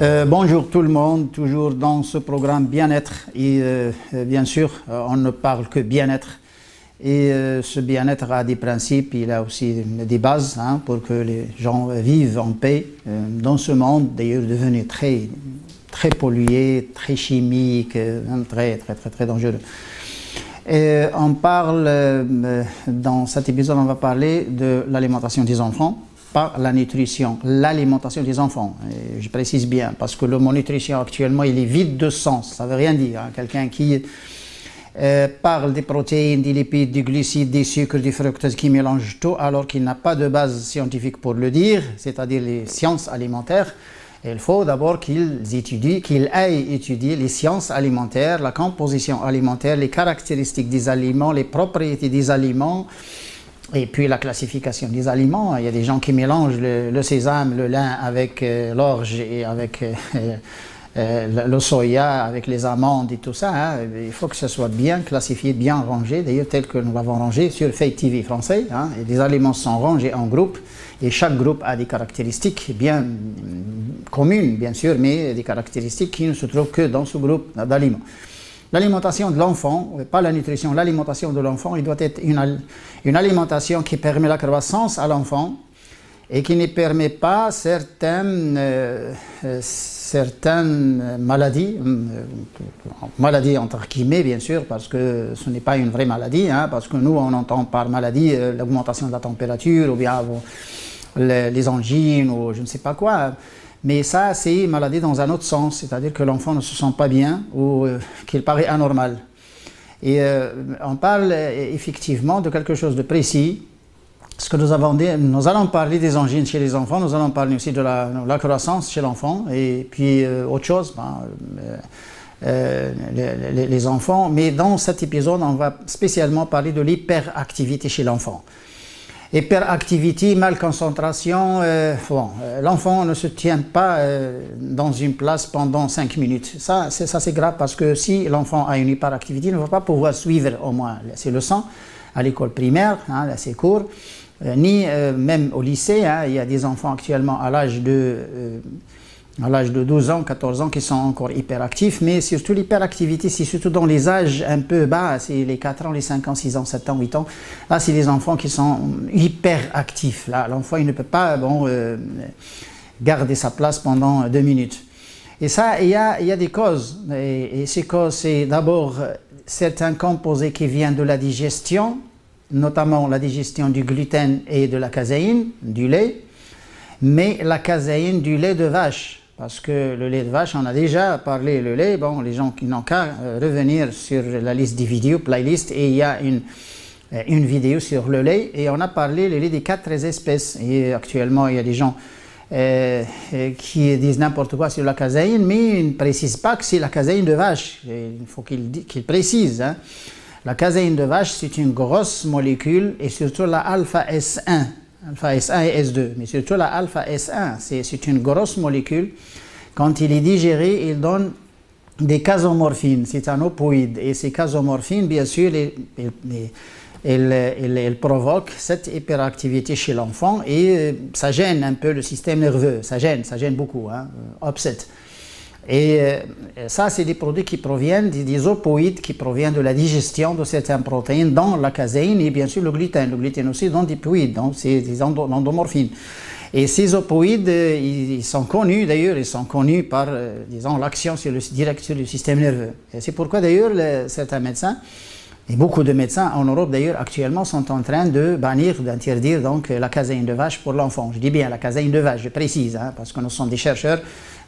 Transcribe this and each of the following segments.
Bonjour tout le monde, toujours dans ce programme bien-être et bien sûr on ne parle que bien-être et ce bien-être a des principes, il a aussi des bases pour que les gens vivent en paix dans ce monde d'ailleurs devenu très pollué, très chimique, très dangereux. Et on parle, dans cet épisode on va parler de l'alimentation des enfants. Pas la nutrition, l'alimentation des enfants. Et je précise bien, parce que le mot nutrition actuellement, il est vide de sens. Ça ne veut rien dire. Quelqu'un qui parle des protéines, des lipides, des glucides, des sucres, du fructose, qui mélange tout, alors qu'il n'a pas de base scientifique pour le dire, c'est-à-dire les sciences alimentaires. Il faut d'abord qu'il aille étudier les sciences alimentaires, la composition alimentaire, les caractéristiques des aliments, les propriétés des aliments, et puis la classification des aliments. Il y a des gens qui mélangent le sésame, le lin avec l'orge et avec le soya, avec les amandes et tout ça. Il faut que ce soit bien classifié, bien rangé, d'ailleurs tel que nous l'avons rangé sur Fake TV français. Et les aliments sont rangés en groupes et chaque groupe a des caractéristiques bien communes, bien sûr, mais des caractéristiques qui ne se trouvent que dans ce groupe d'aliments. L'alimentation de l'enfant, pas la nutrition, l'alimentation de l'enfant, il doit être une alimentation qui permet la croissance à l'enfant et qui ne permet pas certaines maladies, maladies entre guillemets bien sûr, parce que ce n'est pas une vraie maladie, parce que nous on entend par maladie l'augmentation de la température ou bien les angines ou je ne sais pas quoi. Mais ça, c'est maladie dans un autre sens, c'est-à-dire que l'enfant ne se sent pas bien ou qu'il paraît anormal. Et on parle effectivement de quelque chose de précis. Ce que nous avons dit, nous allons parler des angines chez les enfants, nous allons parler aussi de la croissance chez l'enfant, et puis autre chose, les enfants. Mais dans cet épisode, on va spécialement parler de l'hyperactivité chez l'enfant. Hyperactivité, malconcentration, l'enfant ne se tient pas dans une place pendant 5 minutes. Ça c'est grave parce que si l'enfant a une hyperactivité, il ne va pas pouvoir suivre au moins ses leçons à l'école primaire, ses cours, ni même au lycée. Il y a des enfants actuellement à l'âge de 12 ans, 14 ans qui sont encore hyperactifs, mais surtout l'hyperactivité, c'est surtout dans les âges un peu bas, c'est les 4 ans, les 5 ans, 6 ans, 7 ans, 8 ans. Là, c'est des enfants qui sont hyperactifs. Là, l'enfant, il ne peut pas garder sa place pendant 2 minutes. Et ça, il y a des causes. Et ces causes, c'est d'abord certains composés qui viennent de la digestion, notamment la digestion du gluten et de la caséine, du lait, mais la caséine du lait de vache. Parce que le lait de vache, on a déjà parlé, le lait, les gens qui n'ont qu'à revenir sur la liste des vidéos, playlist, et il y a une vidéo sur le lait, et on a parlé le lait des 4 espèces. Et actuellement, il y a des gens qui disent n'importe quoi sur la caséine, mais ils ne précisent pas que c'est la caséine de vache. Il faut qu'ils précisent. La caséine de vache, c'est une grosse molécule, et surtout la alpha S1. Alpha S1 et S2, mais surtout la alpha S1, c'est une grosse molécule. Quand il est digéré, il donne des casomorphines, c'est un opoïde. Et ces casomorphines, bien sûr, elles provoquent cette hyperactivité chez l'enfant et ça gêne un peu le système nerveux, ça gêne beaucoup, upset. Et ça, c'est des produits qui proviennent des opoïdes, qui proviennent de la digestion de certaines protéines dans la caséine et bien sûr le gluten. Le gluten aussi dans des opoïdes, donc c'est des endomorphines. Et ces opoïdes, ils sont connus d'ailleurs, ils sont connus par, disons, l'action directe sur le système nerveux. Et c'est pourquoi d'ailleurs certains médecins, et beaucoup de médecins en Europe d'ailleurs actuellement sont en train de bannir, d'interdire donc la caséine de vache pour l'enfant. Je dis bien la caséine de vache, je précise, parce que nous sommes des chercheurs,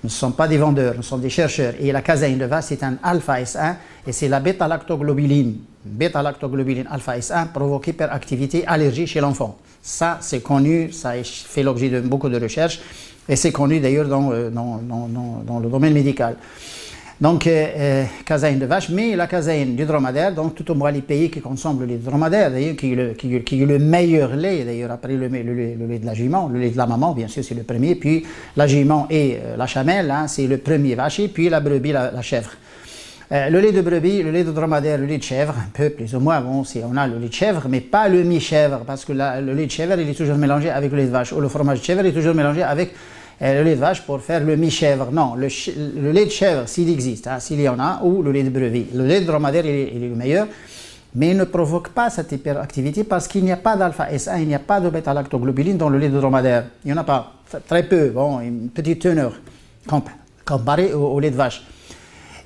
nous ne sommes pas des vendeurs, nous sommes des chercheurs. Et la caséine de vache, c'est un alpha S1 et c'est la bêta-lactoglobuline. Bêta-lactoglobuline alpha S1 provoque hyperactivité, allergie chez l'enfant. Ça, c'est connu, ça a fait l'objet de beaucoup de recherches et c'est connu d'ailleurs dans le domaine médical. Donc, caséine de vache, mais la caséine du dromadaire, donc tout au moins les pays qui consomment le lait de dromadaire, d'ailleurs, qui est le meilleur lait, d'ailleurs, après le lait de la jument, le lait de la maman, bien sûr, c'est le premier, puis la jument et la chamelle, c'est le premier vacher, puis la brebis, la chèvre. Le lait de brebis, le lait de dromadaire, le lait de chèvre, un peu plus ou moins, bon, on a le lait de chèvre, mais pas le mi-chèvre, parce que le lait de chèvre, il est toujours mélangé avec le lait de vache, ou le fromage de chèvre est toujours mélangé avec le lait de vache pour faire le mi-chèvre. Non, le lait de chèvre, s'il existe, hein, s'il y en a, ou le lait de brebis. Le lait de dromadaire, il est le meilleur, mais il ne provoque pas cette hyperactivité parce qu'il n'y a pas d'alpha-SA, il n'y a pas de bêta-lactoglobuline dans le lait de dromadaire. Il n'y en a pas, très peu, bon, une petite teneur comparé au lait de vache.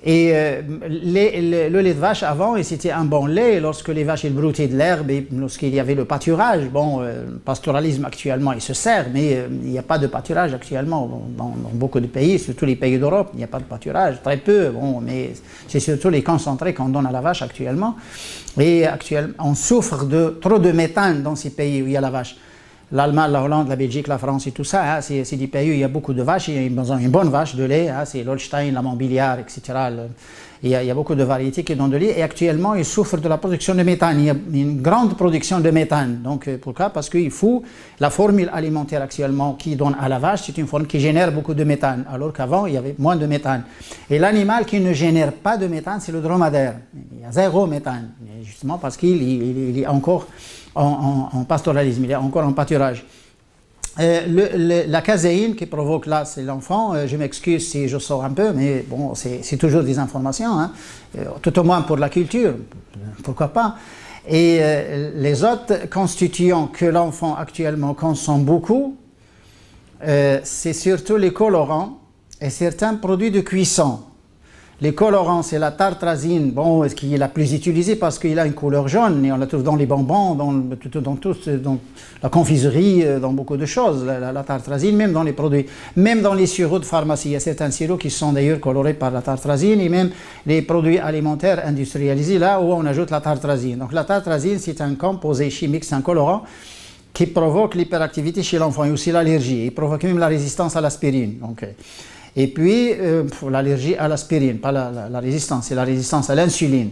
Et le lait de vache avant, c'était un bon lait lorsque les vaches broutaient de l'herbe et lorsqu'il y avait le pâturage. Bon, le pastoralisme actuellement, il se sert, mais il n'y a pas de pâturage actuellement dans beaucoup de pays, surtout les pays d'Europe, il n'y a pas de pâturage, très peu. Bon, mais c'est surtout les concentrés qu'on donne à la vache actuellement. Et actuellement, on souffre de trop de méthane dans ces pays où il y a la vache. L'Allemagne, la Hollande, la Belgique, la France et tout ça, hein, c'est des pays où il y a beaucoup de vaches, il y a une bonne vache de lait, hein, c'est l'Holstein, la Montbéliard, etc. Il y a beaucoup de variétés qui donnent de lait et actuellement ils souffrent de la production de méthane. Il y a une grande production de méthane. Donc pourquoi? Parce qu'il faut, la formule alimentaire actuellement qui donne à la vache, c'est une formule qui génère beaucoup de méthane, alors qu'avant il y avait moins de méthane. Et l'animal qui ne génère pas de méthane, c'est le dromadaire. Il y a zéro méthane, justement parce qu'il est encore en pastoralisme, il est encore en pâturage. La caséine qui provoque là, c'est l'enfant. Je m'excuse si je sors un peu, mais bon, c'est toujours des informations, hein. Tout au moins pour la culture, pourquoi pas. Et les autres constituants que l'enfant actuellement consomme beaucoup, c'est surtout les colorants et certains produits de cuisson. Les colorants, c'est la tartrazine, bon, qui est la plus utilisée parce qu'il a une couleur jaune et on la trouve dans les bonbons, dans la confiserie, dans beaucoup de choses, la tartrazine, même dans les produits, même dans les sirops de pharmacie. Il y a certains sirops qui sont d'ailleurs colorés par la tartrazine et même les produits alimentaires industrialisés, là où on ajoute la tartrazine. Donc la tartrazine, c'est un composé chimique, c'est un colorant qui provoque l'hyperactivité chez l'enfant et aussi l'allergie. Il provoque même la résistance à l'aspirine. Et puis, l'allergie à l'aspirine, pas la résistance, c'est la résistance à l'insuline.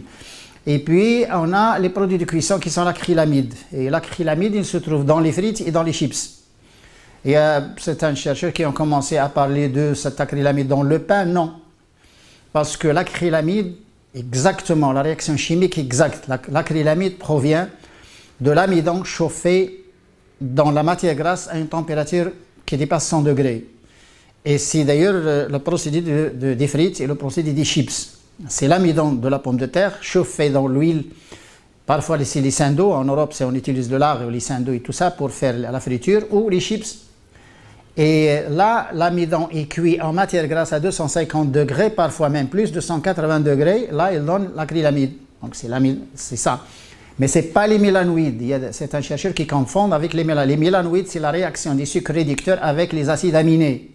Et puis, on a les produits de cuisson qui sont l'acrylamide. Et l'acrylamide, il se trouve dans les frites et dans les chips. Il y a certains chercheurs qui ont commencé à parler de cet acrylamide dans le pain. Non. Parce que l'acrylamide, exactement, la réaction chimique exacte, l'acrylamide provient de l'amidon chauffé dans la matière grasse à une température qui dépasse 100 degrés. Et c'est d'ailleurs le procédé des frites et le procédé des chips. C'est l'amidon de la pomme de terre chauffé dans l'huile. Parfois c'est les d'eau. En Europe, on utilise de lard ou les d'eau et tout ça pour faire la friture ou les chips. Et là, l'amidon est cuit en matière grasse à 250 degrés, parfois même plus, 280 degrés. Là, il donne l'acrylamide. Donc c'est ça. Mais ce n'est pas les mélanoïdes. Il y a certains chercheurs qui confondent avec les mélanoïdes. Les mélanoïdes, c'est la réaction des sucres réducteurs avec les acides aminés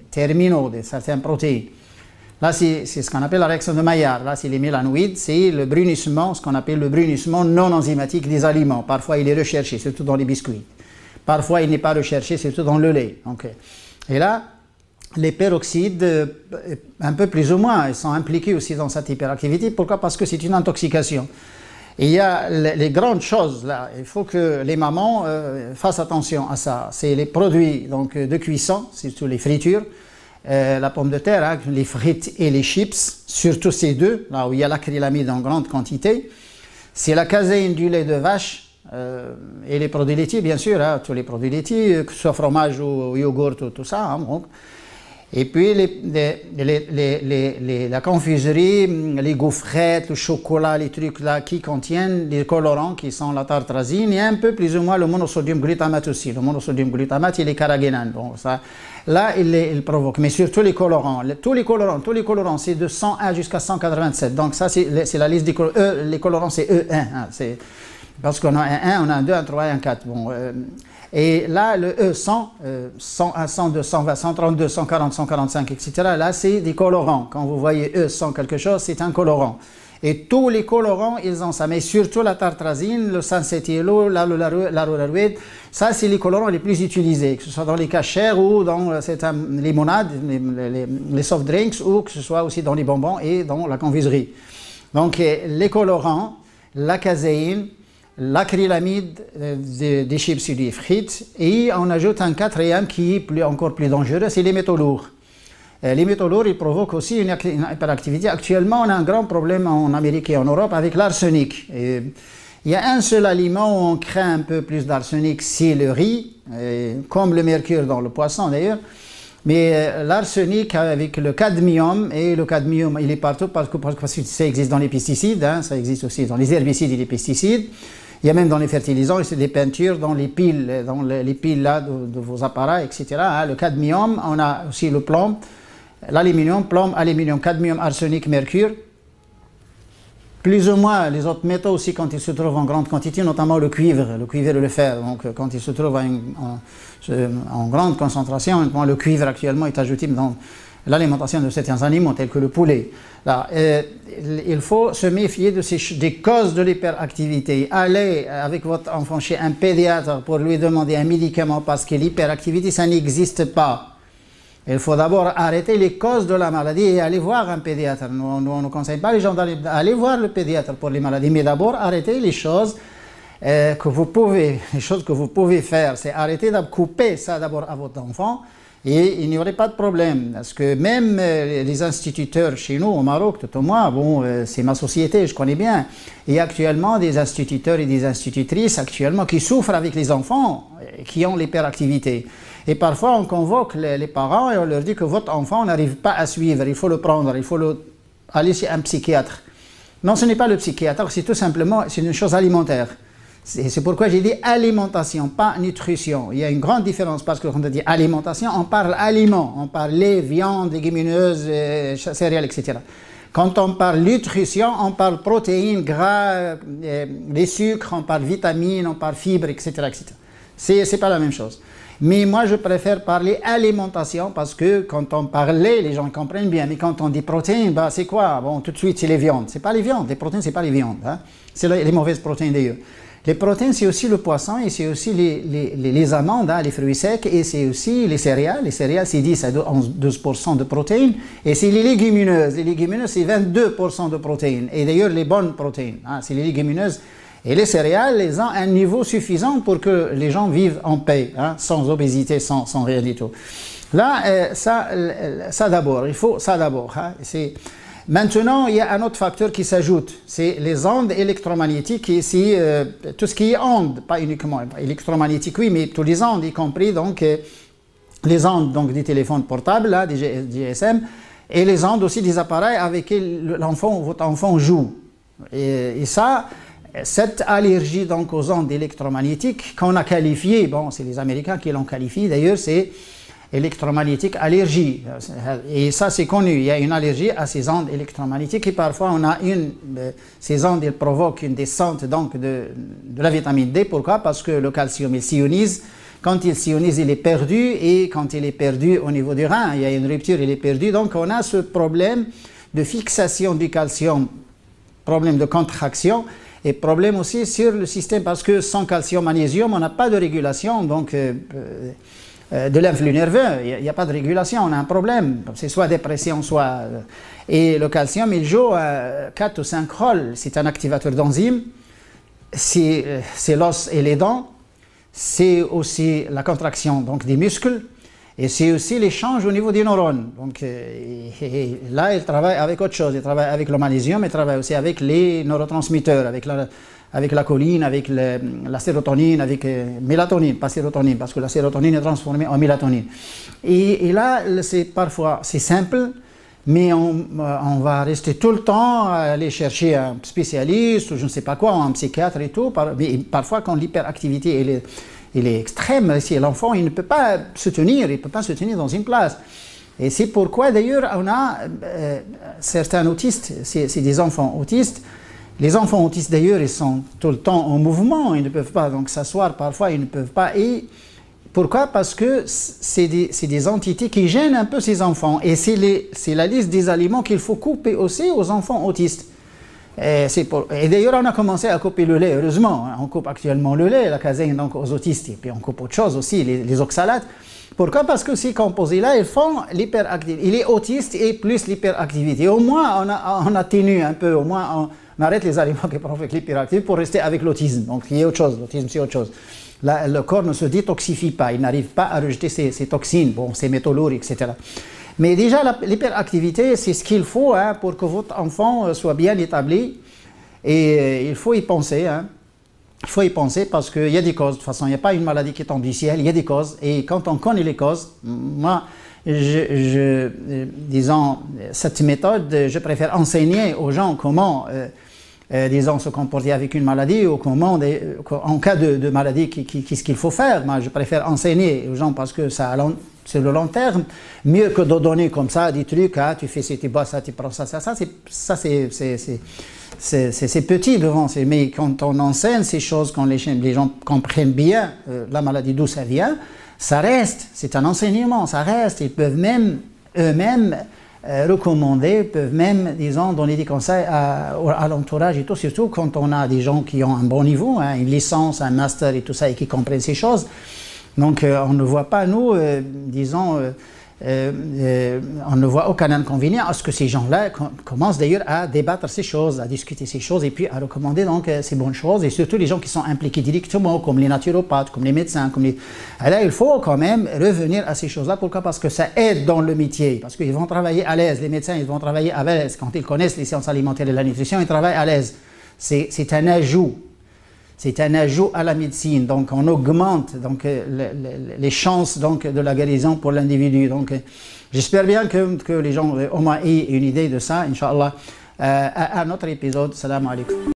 terminaux de certaines protéines. Là, c'est ce qu'on appelle la réaction de Maillard. Là, c'est les mélanoïdes, c'est le brunissement, ce qu'on appelle le brunissement non enzymatique des aliments. Parfois, il est recherché, surtout dans les biscuits. Parfois, il n'est pas recherché, surtout dans le lait. Et là, les peroxydes, un peu plus ou moins, ils sont impliqués aussi dans cette hyperactivité. Pourquoi? Parce que c'est une intoxication. Et il y a les grandes choses, là, il faut que les mamans fassent attention à ça. C'est les produits donc, de cuisson, surtout les fritures, la pomme de terre, hein, les frites et les chips, surtout ces deux, là où il y a l'acrylamide en grande quantité. C'est la caséine du lait de vache et les produits laitiers, bien sûr, hein, tous les produits laitiers, que ce soit fromage ou yogourt, tout ça. Hein, bon. Et puis la confiserie, les gaufrettes, le chocolat, les trucs là qui contiennent des colorants qui sont la tartrazine et un peu plus ou moins le monosodium glutamate aussi. Le monosodium glutamate et les carragénanes. Bon, ça, là, il provoque. Mais surtout les colorants. Tous les colorants, c'est de 101 jusqu'à 187. Donc ça, c'est la liste des colorants. Les colorants, c'est E1. Hein, parce qu'on a un 1, on a un 2, un 3 et un 4. Bon, et là, le E100, 101, 102, 120, 132, 140, 145, etc., là, c'est des colorants. Quand vous voyez E100 quelque chose, c'est un colorant. Et tous les colorants, ils ont ça. Mais surtout la tartrazine, le sansetielo, l'arolaruide, ça, c'est les colorants les plus utilisés, que ce soit dans les cachers ou dans certaines limonades, les soft drinks, ou que ce soit aussi dans les bonbons et dans la confiserie. Donc, les colorants, la caséine, l'acrylamide des chips et des frites, et on ajoute un quatrième qui est encore plus dangereux, c'est les métaux lourds. Les métaux lourds, ils provoquent aussi une hyperactivité. Actuellement, on a un grand problème en Amérique et en Europe avec l'arsenic. Il y a un seul aliment où on craint un peu plus d'arsenic, c'est le riz, comme le mercure dans le poisson d'ailleurs. Mais l'arsenic avec le cadmium, et le cadmium il est partout parce que ça existe dans les pesticides, hein, ça existe aussi dans les herbicides et les pesticides. Il y a même dans les fertilisants, et c'est des peintures, dans les piles là, de vos appareils, etc. Hein. Le cadmium, on a aussi le plomb, l'aluminium, plomb, aluminium, cadmium, arsenic, mercure. Plus ou moins les autres métaux aussi quand ils se trouvent en grande quantité, notamment le cuivre et le fer. Donc quand ils se trouvent en grande concentration, le cuivre actuellement est ajouté dans l'alimentation de certains animaux tels que le poulet. Là, il faut se méfier des causes de l'hyperactivité. Allez avec votre enfant chez un pédiatre pour lui demander un médicament parce que l'hyperactivité, ça n'existe pas. Il faut d'abord arrêter les causes de la maladie et aller voir un pédiatre. Nous, on ne conseille pas les gens d'aller voir le pédiatre pour les maladies, mais d'abord arrêter les choses que vous pouvez faire. C'est arrêter de couper ça d'abord à votre enfant et il n'y aurait pas de problème. Parce que même les instituteurs chez nous au Maroc, tout au moins, bon, c'est ma société, je connais bien. Il y a actuellement des instituteurs et des institutrices actuellement qui souffrent avec les enfants qui ont l'hyperactivité. Et parfois, on convoque les parents et on leur dit que votre enfant n'arrive pas à suivre, il faut le prendre, il faut aller chez un psychiatre. Non, ce n'est pas le psychiatre, c'est tout simplement une chose alimentaire. C'est pourquoi j'ai dit alimentation, pas nutrition. Il y a une grande différence parce que quand on dit alimentation, on parle aliments, on parle lait, viande, légumineuses, céréales, etc. Quand on parle nutrition, on parle protéines, gras, les sucres, on parle vitamines, on parle fibres, etc. etc. C'est pas la même chose. Mais moi, je préfère parler alimentation parce que quand on parle lait, les gens comprennent bien. Mais quand on dit protéines, bah, c'est quoi? Bon, tout de suite, c'est les viandes. C'est pas les viandes. Les protéines, c'est pas les viandes. Hein. C'est les mauvaises protéines d'ailleurs. Les protéines, c'est aussi le poisson et c'est aussi les amandes, hein, les fruits secs et c'est aussi les céréales. Les céréales, c'est 10 à 12% de protéines. Et c'est les légumineuses. Les légumineuses, c'est 22% de protéines. Et d'ailleurs, les bonnes protéines. Hein, c'est les légumineuses. Et les céréales, elles ont un niveau suffisant pour que les gens vivent en paix, hein, sans obésité, sans rien du tout. Là, ça d'abord, il faut ça d'abord. Hein, maintenant, il y a un autre facteur qui s'ajoute, c'est les ondes électromagnétiques, et c'est tout ce qui est ondes, pas uniquement électromagnétiques, oui, mais tous les ondes, y compris donc, les ondes donc, des téléphones portables, là, des GSM, et les ondes aussi des appareils avec lesquels votre enfant joue. Et ça... Cette allergie donc aux ondes électromagnétiques qu'on a qualifiée, bon c'est les Américains qui l'ont qualifiée d'ailleurs, c'est électromagnétique allergie. Et ça c'est connu, il y a une allergie à ces ondes électromagnétiques et parfois on a ces ondes elles provoquent une descente donc de la vitamine D. Pourquoi? Parce que le calcium il s'ionise. Quand il s'ionise, il est perdu et quand il est perdu au niveau du rein, il y a une rupture, il est perdu. Donc on a ce problème de fixation du calcium, problème de contraction. Et problème aussi sur le système, parce que sans calcium, magnésium, on n'a pas de régulation donc, de l'influx nerveux. Il n'y a pas de régulation, on a un problème. C'est soit dépression, soit... Et le calcium, il joue 4 ou 5 rôles. C'est un activateur d'enzymes, c'est l'os et les dents, c'est aussi la contraction donc, des muscles, et c'est aussi l'échange au niveau des neurones. Donc là, il travaille avec autre chose. Il travaille avec le magnésium, il travaille aussi avec les neurotransmetteurs, avec la choline, avec la sérotonine, avec mélatonine, pas sérotonine, parce que la sérotonine est transformée en mélatonine. Et là, parfois, c'est simple, mais on va rester tout le temps à aller chercher un spécialiste, ou je ne sais pas quoi, un psychiatre et tout. Mais parfois, quand l'hyperactivité il est extrême, si l'enfant il ne peut pas se tenir, il ne peut pas se tenir dans une place. Et c'est pourquoi d'ailleurs on a certains autistes, c'est des enfants autistes. Les enfants autistes d'ailleurs ils sont tout le temps en mouvement, ils ne peuvent pas donc s'asseoir parfois, ils ne peuvent pas. Et pourquoi? Parce que c'est des entités qui gênent un peu ces enfants. Et c'est la liste des aliments qu'il faut couper aussi aux enfants autistes. Et d'ailleurs, on a commencé à couper le lait, heureusement. On coupe actuellement le lait, la caséine donc aux autistes, et puis on coupe autre chose aussi, les oxalates. Pourquoi? Parce que ces composés-là, ils font l'hyperactivité. Il est autiste et plus l'hyperactivité. Au moins, on atténue un peu, au moins, on arrête les aliments qui provoquent l'hyperactivité pour rester avec l'autisme. Donc, il y a autre chose, l'autisme, c'est autre chose. Là, le corps ne se détoxifie pas, il n'arrive pas à rejeter ces toxines, bon, ces métaux lourds, etc. Mais déjà, l'hyperactivité, c'est ce qu'il faut hein, pour que votre enfant soit bien établi. Et il faut y penser. Hein. Il faut y penser parce qu'il y a des causes. De toute façon, il n'y a pas une maladie qui tombe du ciel, il y a des causes. Et quand on connaît les causes, moi, disons, cette méthode, je préfère enseigner aux gens comment, disons, se comporter avec une maladie ou comment, en cas de maladie, qu'est-ce qu'il faut faire. Moi, je préfère enseigner aux gens parce que ça, sur le long terme, mieux que de donner comme ça des trucs, ah, tu fais ci, tu bois ça, tu prends ça, c'est petit devant, mais quand on enseigne ces choses, quand les gens comprennent bien la maladie d'où ça vient, ça reste, c'est un enseignement, ça reste. Ils peuvent même eux-mêmes recommander, peuvent même, disons, donner des conseils à l'entourage et tout, surtout quand on a des gens qui ont un bon niveau, hein, une licence, un master et tout ça, et qui comprennent ces choses. Donc on ne voit pas, nous, disons, on ne voit aucun inconvénient à ce que ces gens-là commencent d'ailleurs à débattre ces choses, à discuter ces choses et puis à recommander donc ces bonnes choses, et surtout les gens qui sont impliqués directement, comme les naturopathes, comme les médecins, Alors, il faut quand même revenir à ces choses-là. Pourquoi? Parce que ça aide dans le métier, parce qu'ils vont travailler à l'aise, les médecins, ils vont travailler à l'aise. Quand ils connaissent les sciences alimentaires et la nutrition, ils travaillent à l'aise. C'est un ajout. C'est un ajout à la médecine, donc on augmente donc, les chances donc, de la guérison pour l'individu. Donc j'espère bien que les gens au moins aient une idée de ça, Inch'Allah. À notre épisode, salam alaikum.